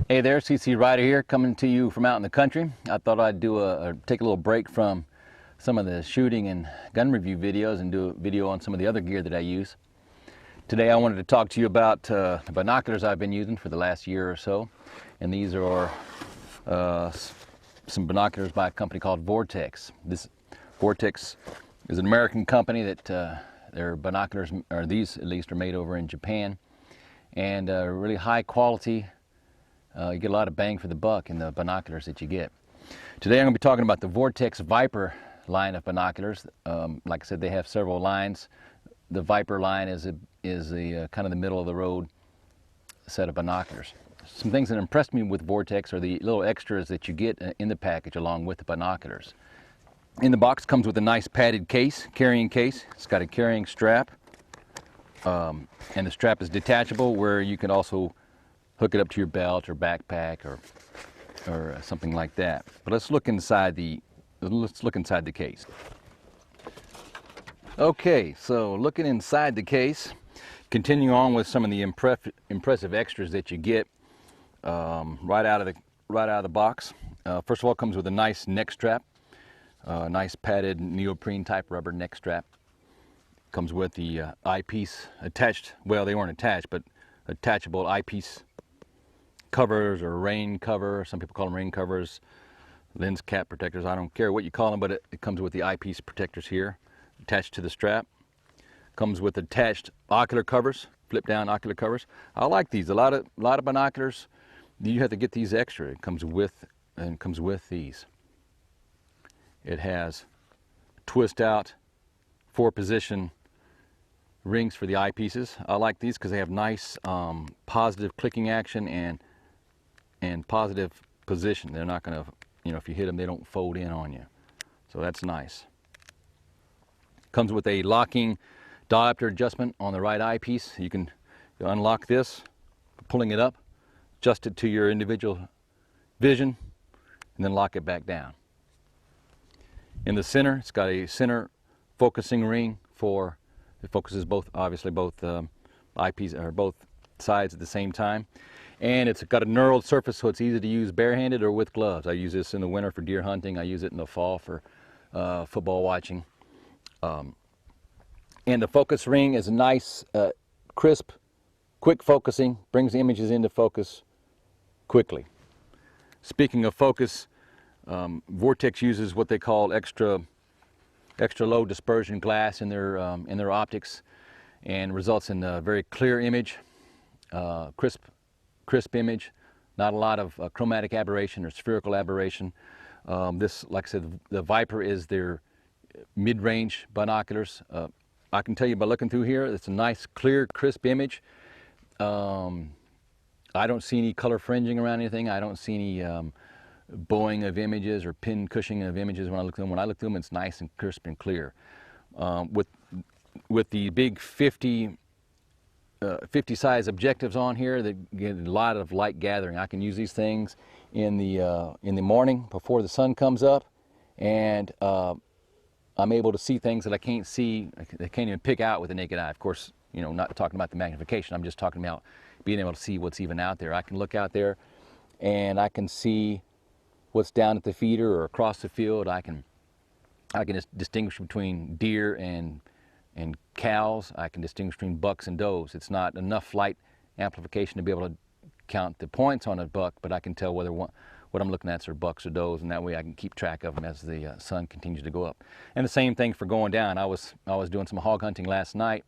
Hey there, CC Ryder here, coming to you from out in the country. I thought I'd take a little break from some of the shooting and gun review videos and do a video on some of the other gear that I use. Today I wanted to talk to you about the binoculars I've been using for the last year or so. And these are some binoculars by a company called Vortex. This Vortex is an American company that their binoculars, or these at least, are made over in Japan. And really high quality. You get a lot of bang for the buck in the binoculars that you get. Today I'm going to be talking about the Vortex Viper line of binoculars. Like I said, they have several lines. The Viper line is the kind of the middle of the road set of binoculars. Some things that impressed me with Vortex are the little extras that you get in the package along with the binoculars. In the box comes with a nice padded case, carrying case. It's got a carrying strap, and the strap is detachable, where you can also hook it up to your belt or backpack or something like that. But let's look inside the case. Okay, so looking inside the case, continuing on with some of the impressive extras that you get right out of the box. First of all, it comes with a nice neck strap, nice padded neoprene type rubber neck strap. Comes with the eyepiece attached. Well, they weren't attached, but attachable eyepiece covers, or rain cover. Some people call them rain covers, lens cap protectors. I don't care what you call them, but it comes with the eyepiece protectors here attached to the strap. Comes with attached ocular covers, flip down ocular covers. I like these. A lot of binoculars, you have to get these extra. It comes with these. It has twist out 4-position rings for the eyepieces. I like these because they have nice positive clicking action and positive position. They're not going to, if you hit them, they don't fold in on you. So that's nice. Comes with a locking diopter adjustment on the right eyepiece. You can unlock this, pulling it up, adjust it to your individual vision, and then lock it back down. In the center, it's got a center focusing ring it focuses both eyepiece, or both sides at the same time. And it's got a knurled surface, so it's easy to use barehanded or with gloves. I use this in the winter for deer hunting. I use it in the fall for football watching. And the focus ring is a nice, crisp, quick focusing, brings the images into focus quickly. Speaking of focus, Vortex uses what they call extra low dispersion glass in their optics, and results in a very clear image, crisp image, not a lot of chromatic aberration or spherical aberration. This, like I said, the Viper is their mid-range binoculars. I can tell you by looking through here, it's a nice, clear, crisp image. I don't see any color fringing around anything. I don't see any bowing of images or pin cushioning of images when I look through them. When I look through them, it's nice and crisp and clear. With the big 50 size objectives on here, that get a lot of light gathering. I can use these things in the morning before the sun comes up, and I'm able to see things that I can't see. I can't even pick out with the naked eye. Of course, not talking about the magnification. I'm just talking about being able to see what's even out there. I can look out there and I can see what's down at the feeder or across the field. I can distinguish between deer and cows. I can distinguish between bucks and does. It's not enough light amplification to be able to count the points on a buck, but I can tell whether what I'm looking at are bucks or does, and that way I can keep track of them as the sun continues to go up. And the same thing for going down. I was doing some hog hunting last night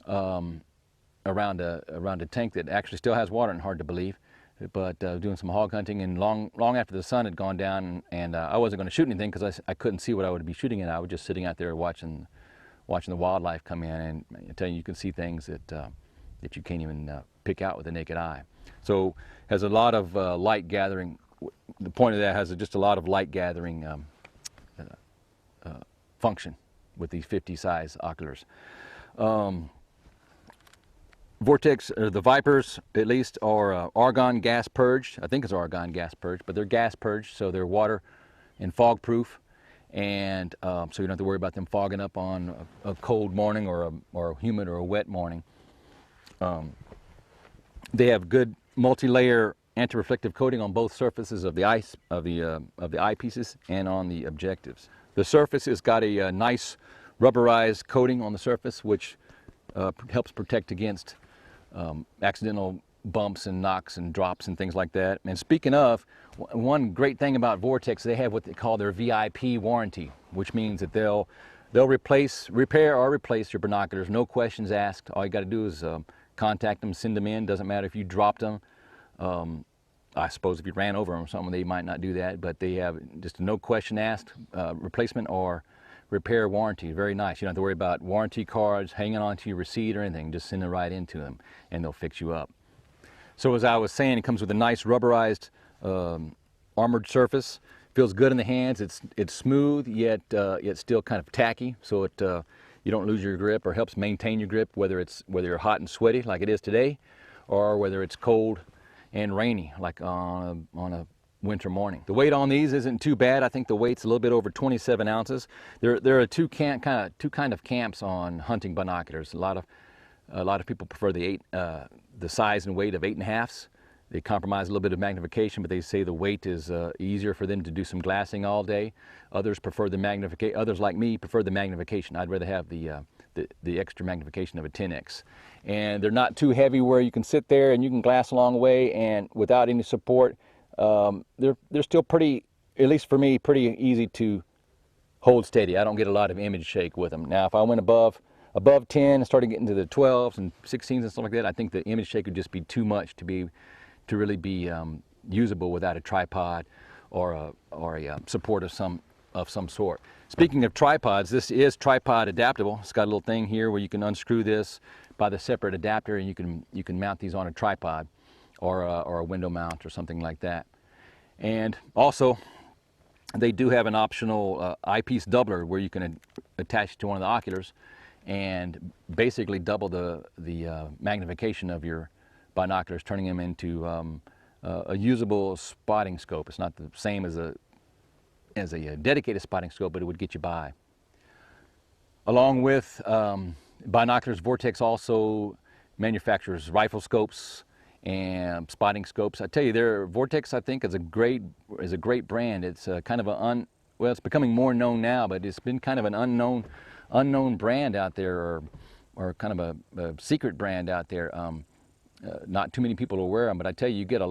around a tank that actually still has water, and hard to believe. But doing some hog hunting, and long after the sun had gone down, and I wasn't going to shoot anything because I couldn't see what I would be shooting at. I was just sitting out there watching the wildlife come in, and I tell you can see things that you can't even pick out with the naked eye. So has a lot of light gathering. The point of that has just a lot of light gathering function with these 50 size oculars. Vortex, the Vipers at least, are argon gas purged. I think it's argon gas purged, but they're gas purged, so they're water and fog proof, and so you don't have to worry about them fogging up on a cold morning or a humid or a wet morning. They have good multi-layer anti-reflective coating on both surfaces of the eyepieces and on the objectives. The surface has got a nice rubberized coating on the surface, which helps protect against accidental bumps and knocks and drops and things like that. And speaking of, one great thing about Vortex, they have what they call their VIP warranty, which means that they'll repair or replace your binoculars, no questions asked. All you got to do is contact them, send them in. Doesn't matter if you dropped them. I suppose if you ran over them or something, they might not do that, but they have just a no question asked replacement or repair warranty. Very nice. You don't have to worry about warranty cards hanging onto your receipt or anything. Just send it right into them and they'll fix you up. So as I was saying, it comes with a nice rubberized armored surface. Feels good in the hands. It's smooth, yet it's still kind of tacky, so you don't lose your grip, or helps maintain your grip, whether you're hot and sweaty like it is today, or whether it's cold and rainy like on a winter morning. The weight on these isn't too bad. I think the weight's a little bit over 27 ounces. There are two kind of camps on hunting binoculars. A lot of people prefer the size and weight of 8.5s. They compromise a little bit of magnification, but they say the weight is easier for them to do some glassing all day. Others prefer the magnification. Others, like me, prefer the magnification. I'd rather have the extra magnification of a 10x. And they're not too heavy where you can sit there and you can glass a long way and without any support. They're still pretty, at least for me, pretty easy to hold steady. I don't get a lot of image shake with them. Now, if I went above 10 and started getting to the 12s and 16s and stuff like that, I think the image shake would just be too much to really be usable without a tripod or a support of some sort. Speaking of tripods, this is tripod adaptable. It's got a little thing here where you can unscrew this by the separate adapter, and you can mount these on a tripod or a window mount or something like that. And also, they do have an optional eyepiece doubler where you can attach it to one of the oculars and basically double the magnification of your binoculars, turning them into a usable spotting scope. It's not the same as a dedicated spotting scope, but it would get you by. Along with binoculars, Vortex also manufactures rifle scopes and spotting scopes. I tell you, Vortex, I think, is a great brand. It's kind of well, it's becoming more known now, but it's been kind of an unknown brand out there, or kind of a secret brand out there. Not too many people will wear them, but I tell you, you get a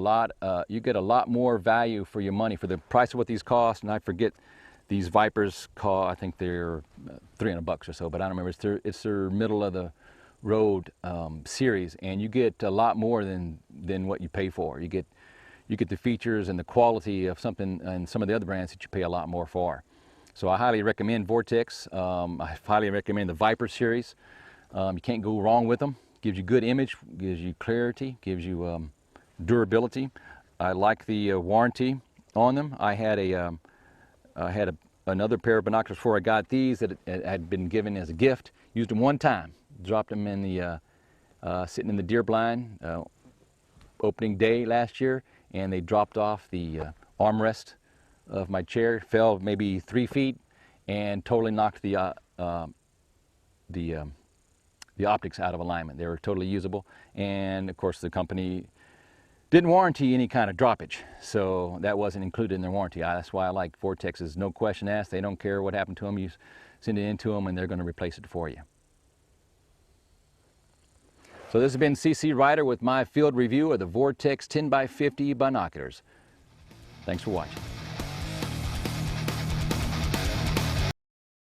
lot more value for your money for the price of what these cost. And I forget, these Vipers cost, I think they're $300 or so, but I don't remember. It's their middle of the road series, and you get a lot more than what you pay for. You get the features and the quality of something and some of the other brands that you pay a lot more for. So I highly recommend Vortex. I highly recommend the Viper series. You can't go wrong with them. Gives you good image, gives you clarity, gives you durability. I like the warranty on them. I had another pair of binoculars before I got these that had been given as a gift. Used them one time, dropped them in the sitting in the deer blind opening day last year, and they dropped off the armrest of my chair, fell maybe 3 feet, and totally knocked the optics out of alignment. They were totally usable, and of course the company didn't warranty any kind of droppage, so that wasn't included in their warranty. That's why I like Vortex's no question asked. They don't care what happened to them. You send it into them and they're going to replace it for you. So this has been CC Ryder with my field review of the Vortex 10x50 binoculars. Thanks for watching.